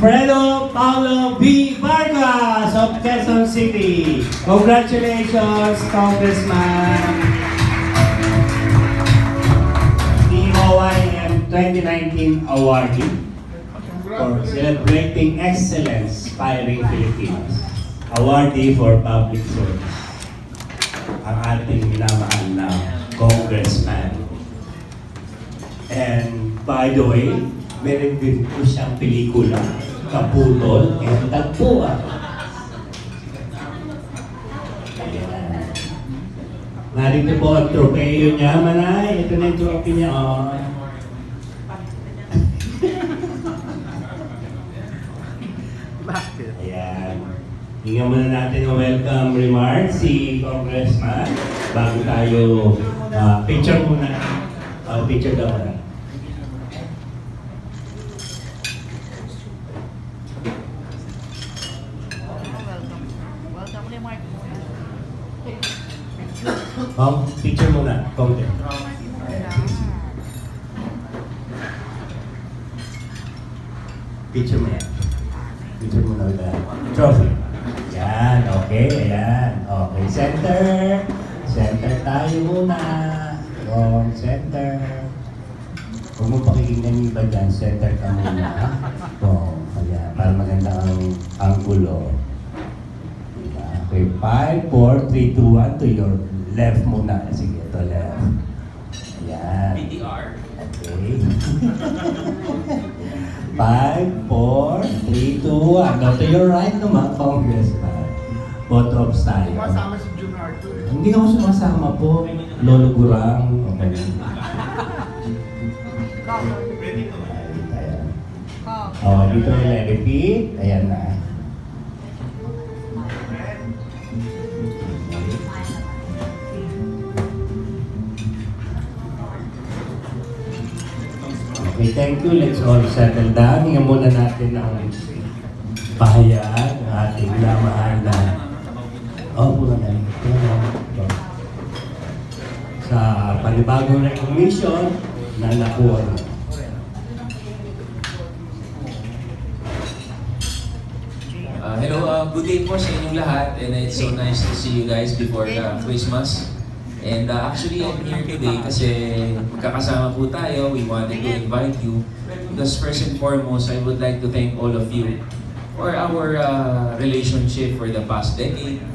Alfredo Paulo B. Vargas of Quezon City. Congratulations, Congressman. The OIM 2019 awardee for celebrating excellence, inspiring Philippines. Awardee for public service. Ang ating minamahal na Congressman. And by the way, meron din po siyang pelikula, Kaputol and Tagpuan. Ayan. Narito po ang tropeyo niya, Manay. Ito na yung trophy niya. Oh. Ayan. Hinggan muna natin ang welcome remarks si Congressman bago tayo picture muna. Picture daw na. Picture muna. Konti. Picture mo yan. Picture muna with the trophy. Yan, okay, ayan. Okay, center. Center tayo muna. Center. Huwag mo pakikinggan yung iba dyan. Center ka muna. Ayan, para maganda ang angulo. Okay, 5, 4, 3, 2, 1 to your left muna. Sige, to left. Ayan. PTR. Okay. 5, 4, 3, 2, 1. Now to your right naman, Congressman. Photo ops tayo. Sumasama si June Arthur. Hindi ako sumasama po. Lolo Gurang. Okay. Ready to Ayan. Oh, dito nila repeat. Ayan na. Okay, thank you. Let's all settle down. Hinggan muna natin ang pahayag ng ating minamahal na pula na sa panibagong recognition na nakuha na. Hello, good day po sa inyong lahat, and it's so nice to see you guys before Christmas. And actually, I'm here today kasi magkakasama po tayo. We wanted to invite you because first and foremost, I would like to thank all of you for our relationship for the past decade.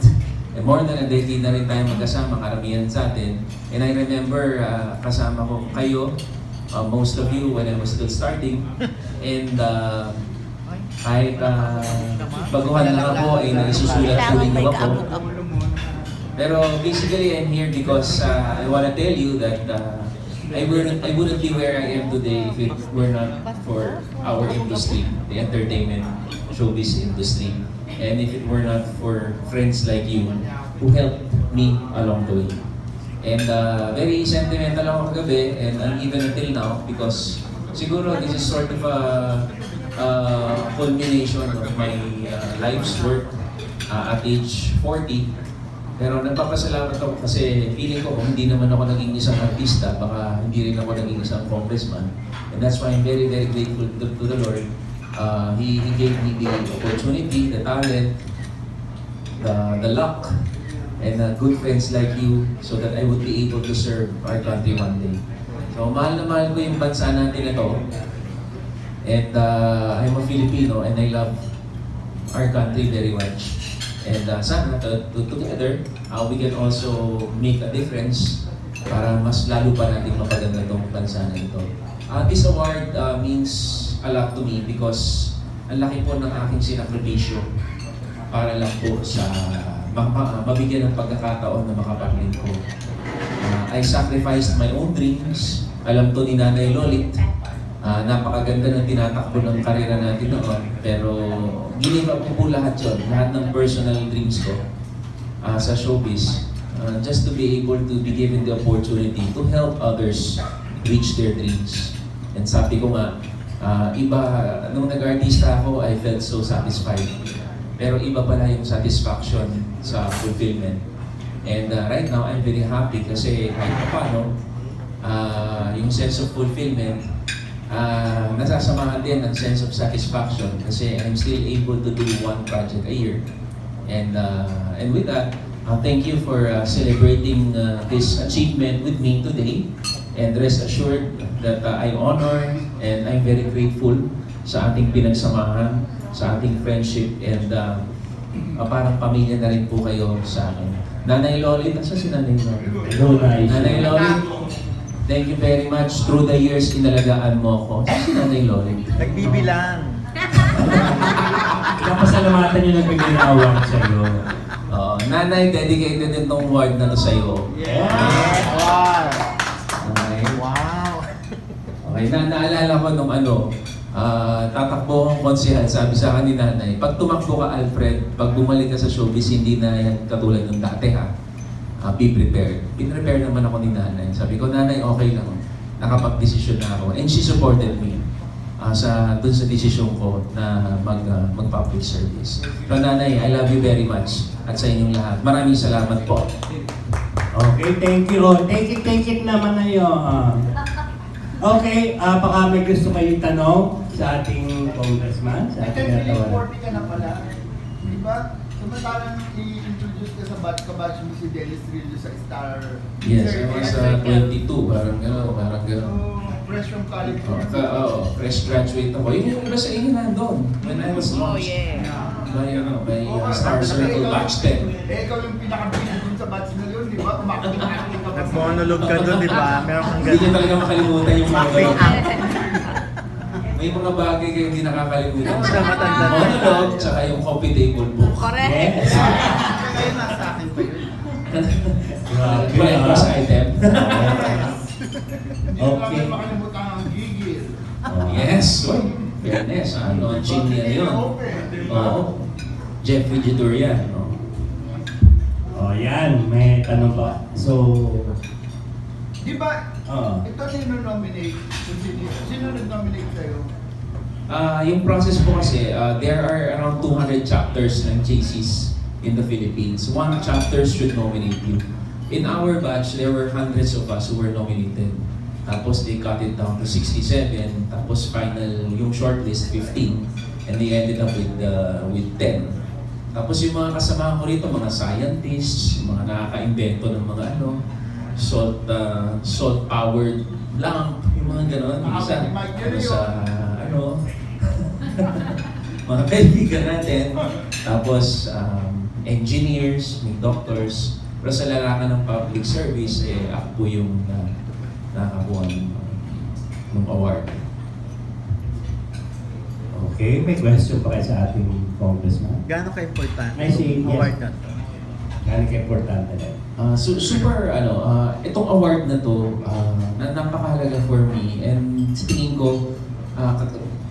And more than a decade na rin tayo magkasama, karamihan sa atin. And I remember kasama ko kayo, most of you when I was still starting. And kahit baguhan na ako ay naisusulat po rin ako. Pero basically, I'm here because I want to tell you that I wouldn't be where I am today if it were not for our industry, the entertainment showbiz industry, and if it were not for friends like you who helped me along the way. And very sentimental ako kagabi, and even until now, because siguro this is sort of a culmination of my life's work at age 40. Pero nagpapasalamat ako kasi feeling ko kung hindi naman ako naging isang artista, baka hindi rin ako naging isang congressman. And that's why I'm very, very grateful to the Lord. He gave me the opportunity, the talent, the luck, and good friends like you so that I would be able to serve our country one day. So mahal na mahal ko yung bansa natin na to. And I'm a Filipino and I love our country very much. And sana together, we can also make a difference para mas lalo pa natin mapaganda itong bansa na ito. This award means a lot to me because ang laki po ng aking sinakripisyo para lang po sa mabigyan ng pagkakataon na makapaglin ko. I sacrificed my own dreams. Alam to ni Nanay Lolit. Napakaganda ng tinatakbo ng karera natin noon, pero ginive up ko po lahat yun, lahat ng personal dreams ko sa showbiz, just to be able to be given the opportunity to help others reach their dreams. And sabi ko nga, iba, nung nag-artista ako, I felt so satisfied. Pero iba pala yung satisfaction sa fulfillment. And right now, I'm very happy kasi kahit paano, yung sense of fulfillment nasasamahan din ng sense of satisfaction kasi I'm still able to do one project a year. And with that, thank you for celebrating this achievement with me today. And rest assured that I honor and I'm very grateful sa ating pinagsamahan, sa ating friendship, and parang pamilya na rin po kayo sa akin. Nanay Lolit, nasa si Nanay Lolit? Nanay Lolit, thank you very much. Through the years, inalagaan mo ako. Nasa si Nanay Lolit? Nagbibilang. Napasalamatan niyo ng bigyan na award sa iyo. Nanay, dedicated din tong award na to sa'yo. Yeah! Wow! Okay. Wow! Okay, naalala ko nung tatakbo akong konsehal, sabi sa akin ni Nanay, pag tumakbo ka Alfred, pag bumalik ka sa showbiz, hindi na yan katulad ng dati ha. Be prepared. Pinrepare naman ako ni Nanay. Sabi ko, Nanay, okay lang. Nakapag-desisyon na ako. And she supported me dun sa desisyon ko na mag-public service. So Nanay, I love you very much. At sa inyong lahat. Maraming salamat po. Okay, thank you. Take it naman na yun. Okay, baka may gusto kayong tanong sa ating congressman, sa ating natawanan. 40 ka na pala. Di ba? Samantalang i-introduce ka sa batch mo si Dennis Trillo sa Star. Yes, I was 22, parang gano'n. So, fresh from college. Fresh graduate ako. Yung iba sa inyo nandun. When I was launched. By Star Circle Batch 10. Ikaw yung pinaka-busy dun sa batch na yun, di ba? Kumakabing ka pa. Nag-monologue ka doon, di ba? Meron kang Hindi niya ganun. talaga makalimutan yung mga Mapping ganun. out. May mga bagay kayo hindi nakakalimutan. Sa matanda. Monologue, tsaka yung coffee table book. Correct. Yes. Kaya nasa akin pa yun. Grabe, Collector's item. Hindi ko lang kayo makalimutan ang gigil. Yes, well, fairness, launching niya yun. Oo. Jeffrey Jiturian. Yan, may tanong pa. So, Di ba, ito nino-nominate? Sino nag-nominate sa'yo? Yung process po kasi, there are around 200 chapters ng JCs in the Philippines. One chapter should nominate you. In our batch, there were hundreds of us who were nominated. Tapos they cut it down to 67. Tapos final, yung shortlist, 15. And they ended up with 10. Tapos yung mga kasama ko rito, mga scientists, yung mga nakaka-invento ng mga salt-powered lamp, yung mga gano'n. Yung isa, mga kaibigan natin. Tapos, engineers, may doctors. Pero sa larangan ng public service, ako po yung nakakuha ng award. okay, may question pa kayo sa ating congressman. Gaano ka-importante May sige, yung award na to? Gano'n ka-importante na. Super, itong award na to, napakahalaga for me. And sa tingin ko,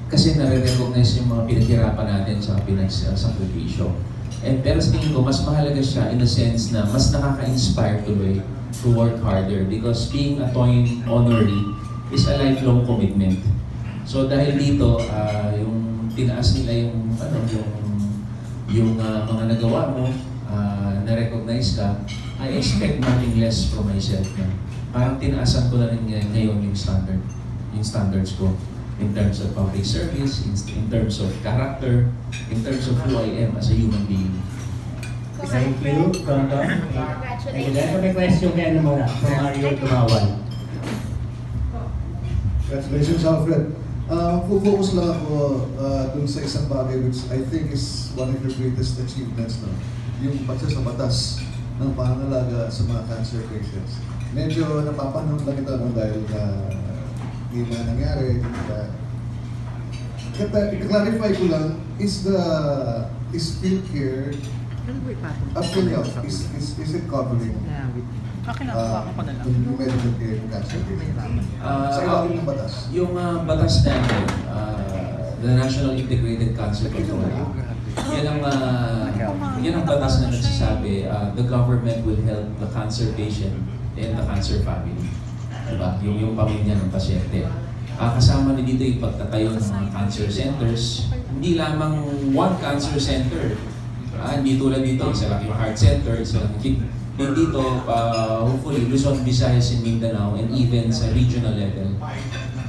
kasi nare-recognize yung mga pinaghirapan natin sa pinagsakripisyo. Pero sa tingin ko, mas mahalaga siya in the sense na mas nakaka-inspire tuloy to work harder because being a Toyin honoree is a lifelong commitment. So dahil dito, yung tinaas nila yung mga nagawa mo, na-recognize ka, I expect nothing less from myself na parang tinaasan ko na rin ngayon yung standards ko in terms of public service, in terms of character, in terms of who I am as a human being. Thank you, Tonto. Thank you. Dahil may question kayo muna kung ayaw tumawan. Congratulations, Alfred. Focus lang ako dun sa isang bagay which I think is one of your greatest achievements, no? Yung basta sa batas ng pangangalaga sa mga cancer patients. Medyo napapanahon lang ito dahil hindi na nangyari. I-clarify ko lang, is PhilCare is it covering yung medical care ng cancer patients? Sa ilalim ng batas? Yung batas natin, the National Integrated Cancer Control Act, yan ang batas na nagsasabi, the government will help the cancer patient and the cancer family. Diba? Yung pamilya ng pasyente. Kasama na dito yung pagtatayo ng mga cancer centers. Hindi lamang one cancer center. Hindi tulad dito, isa lang yung heart center, isa lang yung kidney. Dito, hopefully, Luzon, Visayas, and Mindanao, and even sa regional level,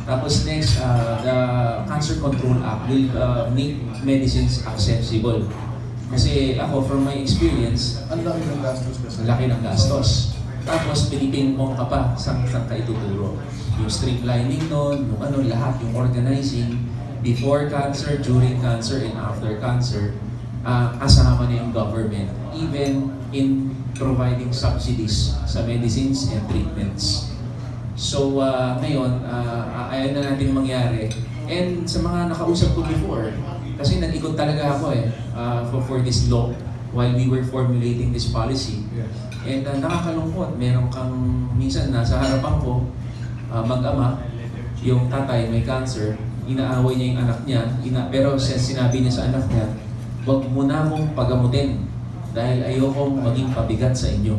Tapos next, the Cancer Control Act will make medicines accessible. Kasi ako, from my experience, Ang laki ng gastos kasi. ang laki ng gastos. Tapos pinipin mo ka pa saan ka ituturo. Yung streamlining nun, yung ano, lahat, yung organizing, before cancer, during cancer, and after cancer, kasama na yung government, even in providing subsidies sa medicines and treatments. So ngayon, ayaw na natin mangyari. And sa mga nakausap ko before, kasi nag-ikot talaga ako for this law while we were formulating this policy. Yes. And nakakalungkot, meron kang minsan nasa harapan ko, mag-ama, yung tatay may cancer, inaaway niya yung anak niya, pero sinabi niya sa anak niya, huwag mo na akong pagamutin dahil ayokong maging pabigat sa inyo.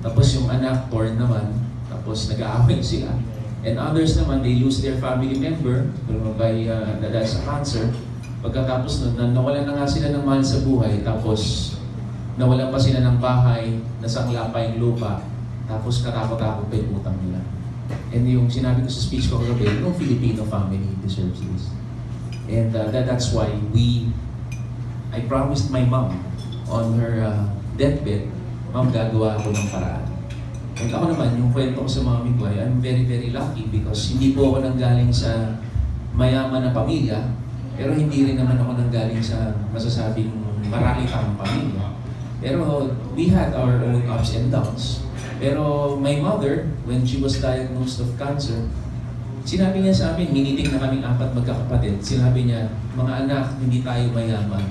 Tapos yung anak, torn naman, tapos nag-aaway sila. And others naman, they lose their family member by dahil sa cancer. Pagkatapos nun, nawalan na nga sila ng mahal sa buhay, tapos nawalan pa sila ng bahay, nasangla pa yung lupa, tapos katakot-takot pa yung utang nila. And yung sinabi ko sa speech ko kagabi, no Filipino family deserves this. And that's why I promised my mom on her deathbed, ma'am, gagawa ako ng paraan. And ako naman, yung kwento ko sa mami ko, I'm very, very lucky because hindi po ako nanggaling sa mayaman na pamilya, pero hindi rin naman ako nanggaling sa masasabing marami kang pamilya. Pero we had our own ups and downs. Pero my mother, when she was diagnosed of cancer, sinabi niya sa amin, miniting na kaming 4 magkakapatid, sinabi niya, mga anak, hindi tayo mayaman.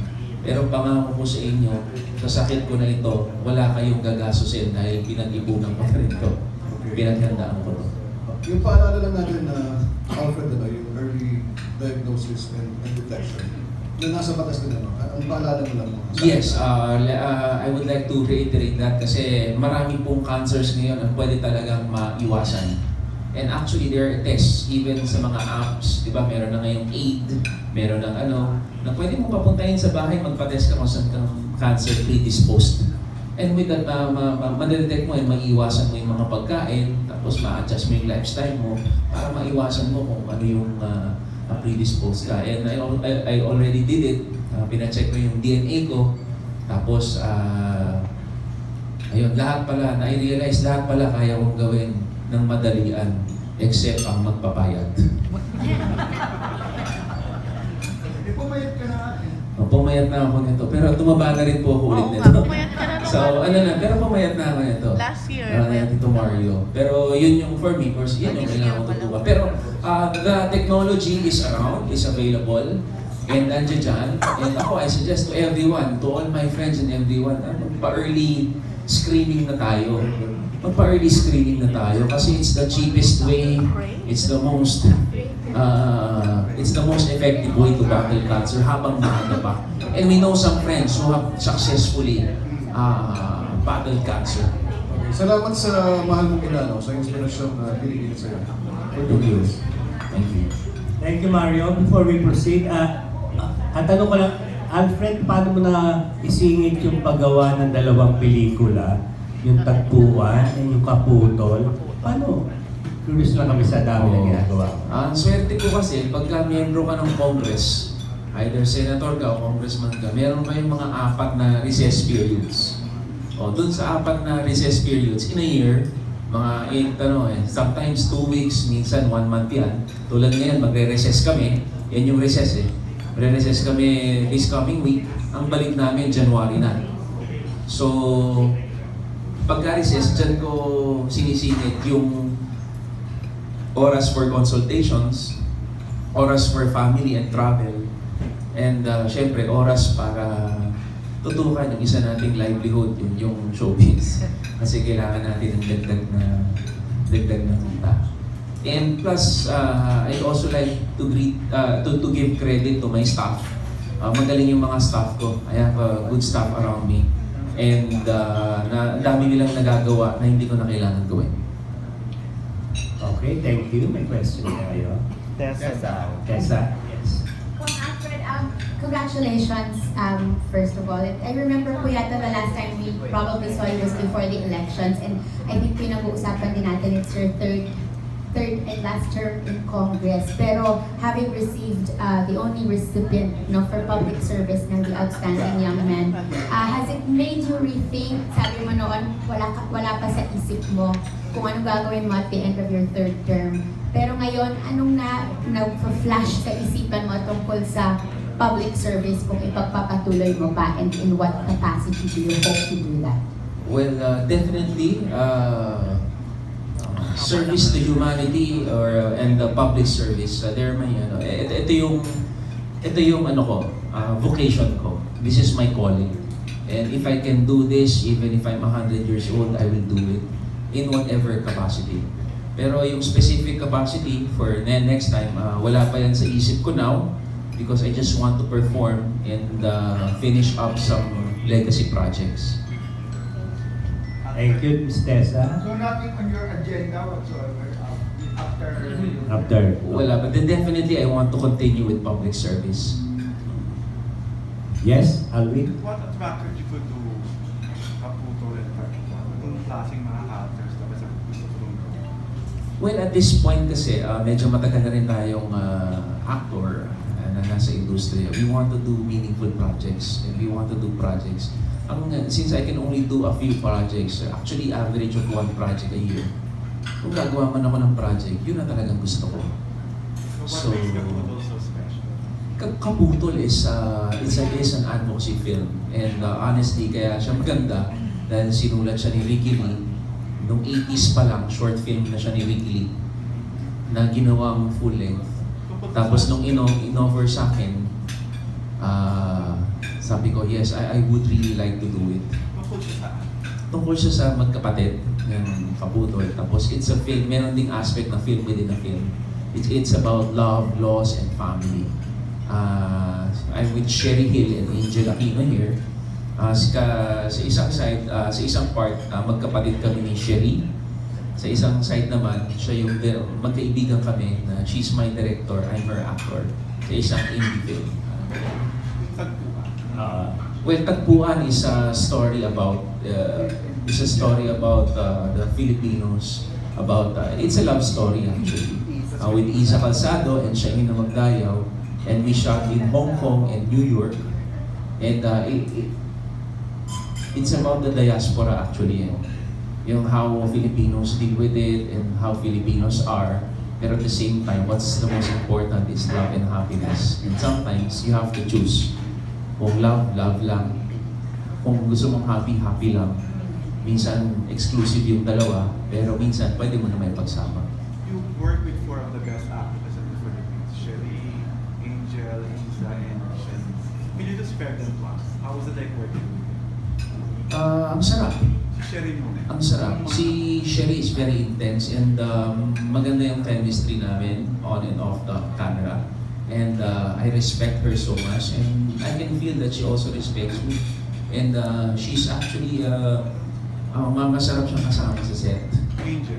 Pero pangako ko sa inyo, sa sakit ko na ito, wala kayong gagastusin dahil pinag-ipunan ko na rin ito. Pinaghandaan ko ito. Yung paalala lang natin na Alfred, yung early diagnosis and detection, na nasa batas din ang paalala mo lang mo. Yes, I would like to reiterate that kasi marami pong cancers ngayon ang pwede talagang maiwasan. And actually, there are tests, even sa mga apps, di ba, meron na ngayong aid, meron ng na pwede mo papuntahin sa bahay, magpa-test ka kung saan kang cancer predisposed. And with that, madedetect mo and maiiwasan mo yung mga pagkain, tapos ma-adjust mo yung lifestyle mo para maiwasan mo kung ano yung predisposed ka. And I already did it, pina-check ko yung DNA ko, tapos ayun, lahat pala, na-realize lahat pala kaya kong gawin ng madalian, except ang magpapayat. Pumayat ka na. Pumayat na ako nito, pero tumaba na rin po ako ulit Oo nito. nga, pumayat ka na naman. So, pero pumayat na ako nito. Last year. Tito Mario. Pero yun yung for me, course, yun yung kailangan ko tutuwa. Pero the technology is around, is available, and nandiyan dyan. And ako, I suggest to everyone, to all my friends and everyone, pa-early screening na tayo. Magpa-early screening na tayo kasi it's the cheapest way, it's the most effective way to battle cancer habang maaga pa. And we know some friends who have successfully battled cancer. Okay. Salamat sa mahal mong inano, sa inspirasyon na binigay sa'yo. Thank you. Thank you. Thank you, Mario. Before we proceed, tanong ko lang, Alfred, paano mo na isingit yung paggawa ng 2 pelikula? Yung Tagpuan and yung Kaputol? Paano? Curious lang kami sa dami na ginagawa. Ang swerte ko kasi, pagka miyembro ka ng Congress, either senator ka o congressman ka, meron kayong mga 4 na recess periods. O, dun sa 4 na recess periods, in a year, mga sometimes 2 weeks, minsan 1 month yan. Tulad ngayon, magre-recess kami. Yan yung recess Magre-recess kami this coming week. Ang balik namin, January na. So, pagka-recess, dyan ko sinisingit yung oras for consultations, oras for family and travel, and syempre oras para tutukan yung isa nating livelihood, yung showbiz. Kasi kailangan natin ng dagdag na kita. And plus, I also like to give credit to my staff. Magaling yung mga staff ko. I have a good staff around me. And dami nilang nagagawa na hindi ko na kailangan gawin. Okay, thank you. May question kayo. Tessa daw. Tessa? Yes. Kong Alfred, congratulations, first of all. I remember po yata the last time we probably saw you was before the elections, and I think pinag-uusapan din natin it's your third and last term in Congress. Pero having received the only recipient for public service ng the Outstanding Young Man, has it made you rethink, sabi mo noon, wala pa sa isip mo kung anong gagawin mo at the end of your third term. Pero ngayon, anong na-flash sa isipan mo tungkol sa public service kung ipagpapatuloy mo pa, and in what capacity do you hope to do that? Well, definitely, service to humanity and the public service. They're my ito yung ano ko, vocation ko. This is my calling. And if I can do this, even if I'm 100 years old, I will do it in whatever capacity. Pero yung specific capacity for next time, wala pa yan sa isip ko now, because I just want to perform and finish up some legacy projects. Thank you, Ms. Tessa. So nothing on your agenda whatsoever after? After. Wala, but then definitely I want to continue with public service. Yes, Alvin? What attracted you to Kaputol and Parkita? Anong klaseng mga characters na ba sa Tutulong? Well, at this point kasi, medyo matagal na rin tayong actor na nasa industriya. We want to do meaningful projects and we want to do projects. Since I can only do a few projects, actually average of one project a year. Kung gagawa man ako ng project, yun na talagang gusto ko. So what makes Kaputol so special? Kaputol is an advocacy film. And honestly, kaya siya maganda dahil sinulat siya ni Ricky Lee. Noong 80s pa lang, short film na siya ni Ricky Lee na ginawang full length. Tapos nung in-offer sa akin, sabi ko, yes, I would really like to do it. Tungkol siya saan? Tungkol siya sa magkapatid ng Kaputol. Tapos it's a film, meron ding aspect na film within a film. It's about love, loss, and family. I'm with Sherry Hill and Angel Aquino here. Sa isang part, magkapatid kami ni Sherry. Sa isang side naman, siya yung magkaibigan kami na she's my director, I'm her actor. Sa isang indie film. Tagpuan. Well, Tagpuan is a story about the Filipinos. It's a love story actually. With Isa Calzado and Shaina Magdayaw, and we shot in Hong Kong and New York. And it's about the diaspora actually. Yung how Filipinos deal with it and how Filipinos are. Pero at the same time, what's the most important is love and happiness. And sometimes you have to choose. Kung love lang. Kung gusto mong happy lang. Minsan exclusive yung dalawa, pero minsan pwede mo na may pagsama. You work with four of the best actors in the Philippines. Sherry, Angel, Isa, and Sherry. Will you describe them to us? How was it like working with them? Ang sarap. Si Sherry muna. Ang sarap. Si Sherry is very intense and maganda yung chemistry namin on and off the camera. And I respect her so much and I can feel that she also respects me. And she's actually, masarap siyang kasama sa set. Angel.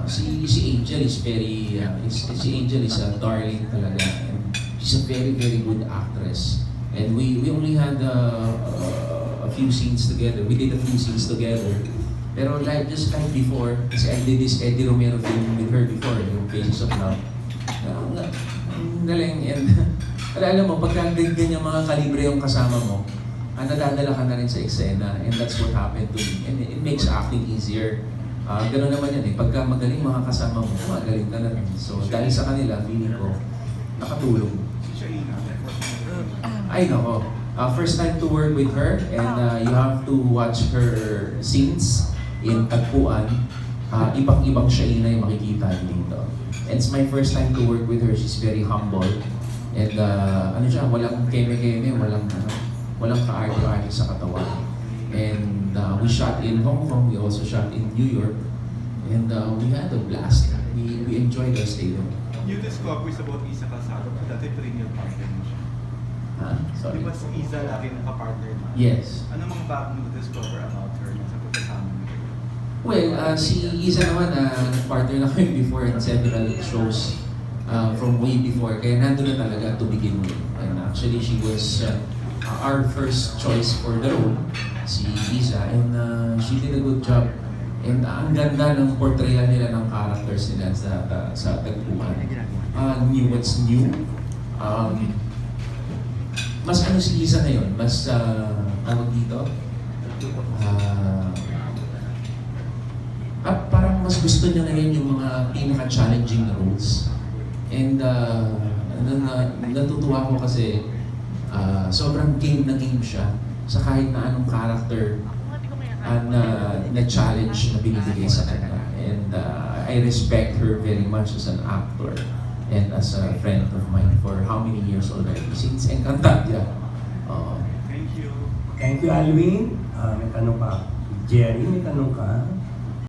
Si Angel is very, si Angel is a darling talaga. And she's a very, very good actress. And we only had a few scenes together. We did a few scenes together. Pero just like before, kasi I did this Eddie Romero film with her before, yung Faces of Love. Galing. And alam mo, pagka ganyan mga kalibre yung kasama mo, nadadala ka na rin sa eksena. And that's what happened to me. And it makes acting easier. Gano'n naman yan eh. Pagka magaling mga kasama mo, magaling ka na rin. So dahil sa kanila, feeling ko, nakatulong. Si Shaina. Ay nako. First time to work with her and you have to watch her scenes in Tagpuan. Ibang-ibang Shaina yung makikita dito. And it's my first time to work with her. She's very humble. And walang keme-keme, walang ka-arte-arte sa katawan. And we shot in Hong Kong, we also shot in New York. And we had a blast. We enjoyed our stay there. New discoveries about Isa Calzado, dati perennial partner mo siya. Sorry. Di ba si Isa lagi nakapartner na? Yes. Ano mga bago mo na-discover about her sa pagkasama mo? Well, si Isa naman, partner na kami before in several shows from way before. Kaya nandun na talaga to begin with. And actually, she was our first choice for the role, si Isa. And she did a good job. And ang ganda ng portrayal nila ng characters nila sa tagpuan. New what's new. Mas ano si Lisa ngayon? Mas tawag dito? Parang mas gusto niya ngayon yung mga pinaka-challenging roles. And natutuwa ko kasi sobrang game na game siya sa kahit na anong character na challenge na binibigay sa kanya. And I respect her very much as an actor and as a friend of mine for how many years already? Since Encantadia. Thank you. Thank you, Alwin. May tanong pa. Jerry, may tanong ka?